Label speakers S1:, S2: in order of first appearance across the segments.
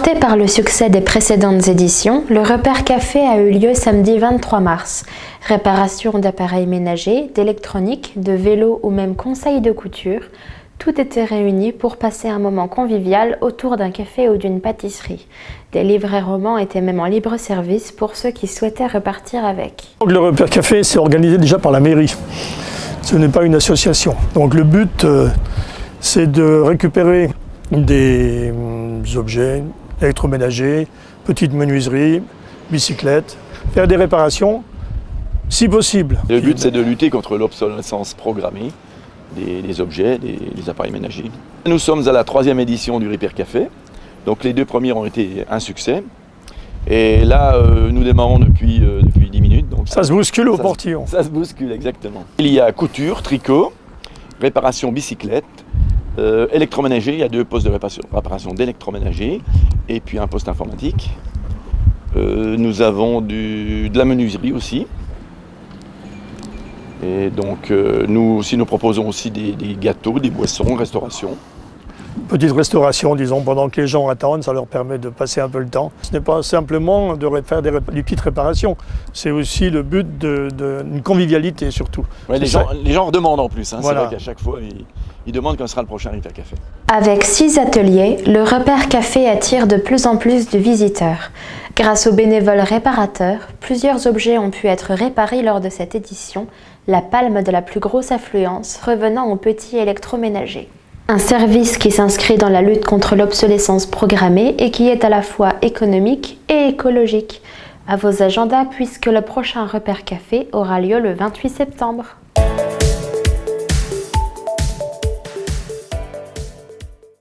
S1: Porté par le succès des précédentes éditions, le Repère Café a eu lieu samedi 23 mars. Réparation d'appareils ménagers, d'électronique, de vélos ou même conseils de couture, tout était réuni pour passer un moment convivial autour d'un café ou d'une pâtisserie. Des livrets romans étaient même en libre service pour ceux qui souhaitaient repartir avec.
S2: Le Repère Café, c'est organisé déjà par la mairie. Ce n'est pas une association. Donc le but, c'est de récupérer des objets électroménagers, petites menuiseries, bicyclettes, faire des réparations si possible.
S3: Le but, c'est de lutter contre l'obsolescence programmée des objets, des appareils ménagers. Nous sommes à la 3e édition du Repère Café. Donc les 2 premières ont été un succès. Et là, nous démarrons depuis 10 minutes. Donc
S2: ça se bouscule au portillon.
S3: Ça se bouscule, exactement. Il y a couture, tricot, réparation bicyclette, électroménager. Il y a 2 postes de réparation d'électroménager et puis un poste informatique. Nous avons de la menuiserie aussi. Et donc nous proposons aussi des gâteaux, des boissons, restauration.
S2: Petite restauration, disons, pendant que les gens attendent, ça leur permet de passer un peu le temps. Ce n'est pas simplement de faire des petites réparations, c'est aussi le but d'une convivialité surtout.
S3: Ouais, les gens redemandent en plus, hein.
S2: Voilà.
S3: C'est vrai qu'à chaque fois, ils demandent quand sera le prochain Repère Café.
S1: Avec 6 ateliers, le Repère Café attire de plus en plus de visiteurs. Grâce aux bénévoles réparateurs, plusieurs objets ont pu être réparés lors de cette édition, la palme de la plus grosse affluence revenant aux petits électroménagers. Un service qui s'inscrit dans la lutte contre l'obsolescence programmée et qui est à la fois économique et écologique. À vos agendas puisque le prochain Repère Café aura lieu le 28 septembre.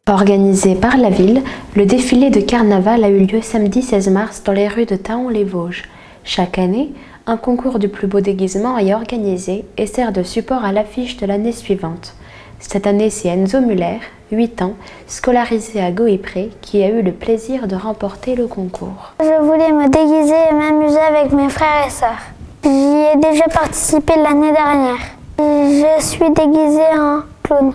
S1: Organisé par la ville, le défilé de carnaval a eu lieu samedi 16 mars dans les rues de Thaon-les-Vosges. Chaque année, un concours du plus beau déguisement est organisé et sert de support à l'affiche de l'année suivante. Cette année, c'est Enzo Muller, 8 ans, scolarisé à Goypré, qui a eu le plaisir de remporter le concours.
S4: Je voulais me déguiser et m'amuser avec mes frères et sœurs. J'y ai déjà participé l'année dernière. Je suis déguisée en clown.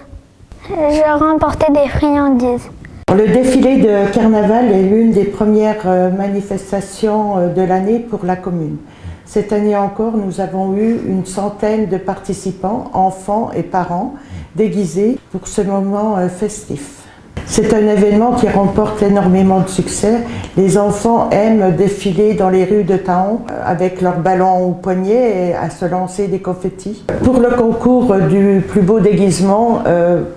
S4: J'ai remporté des friandises.
S5: Le défilé de carnaval est l'une des premières manifestations de l'année pour la commune. Cette année encore, nous avons eu une centaine de participants, enfants et parents, déguisés pour ce moment festif. C'est un événement qui remporte énormément de succès. Les enfants aiment défiler dans les rues de Thaon avec leurs ballons au poignet et à se lancer des confettis. Pour le concours du plus beau déguisement,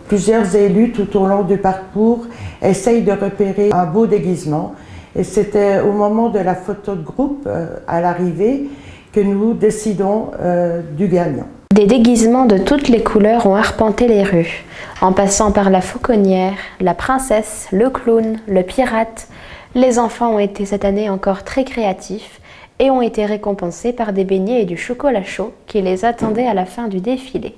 S5: plusieurs élus tout au long du parcours essayent de repérer un beau déguisement. Et c'était au moment de la photo de groupe, à l'arrivée, que nous décidons du gagnant.
S1: Des déguisements de toutes les couleurs ont arpenté les rues, en passant par la fauconnière, la princesse, le clown, le pirate. Les enfants ont été cette année encore très créatifs et ont été récompensés par des beignets et du chocolat chaud qui les attendaient à la fin du défilé.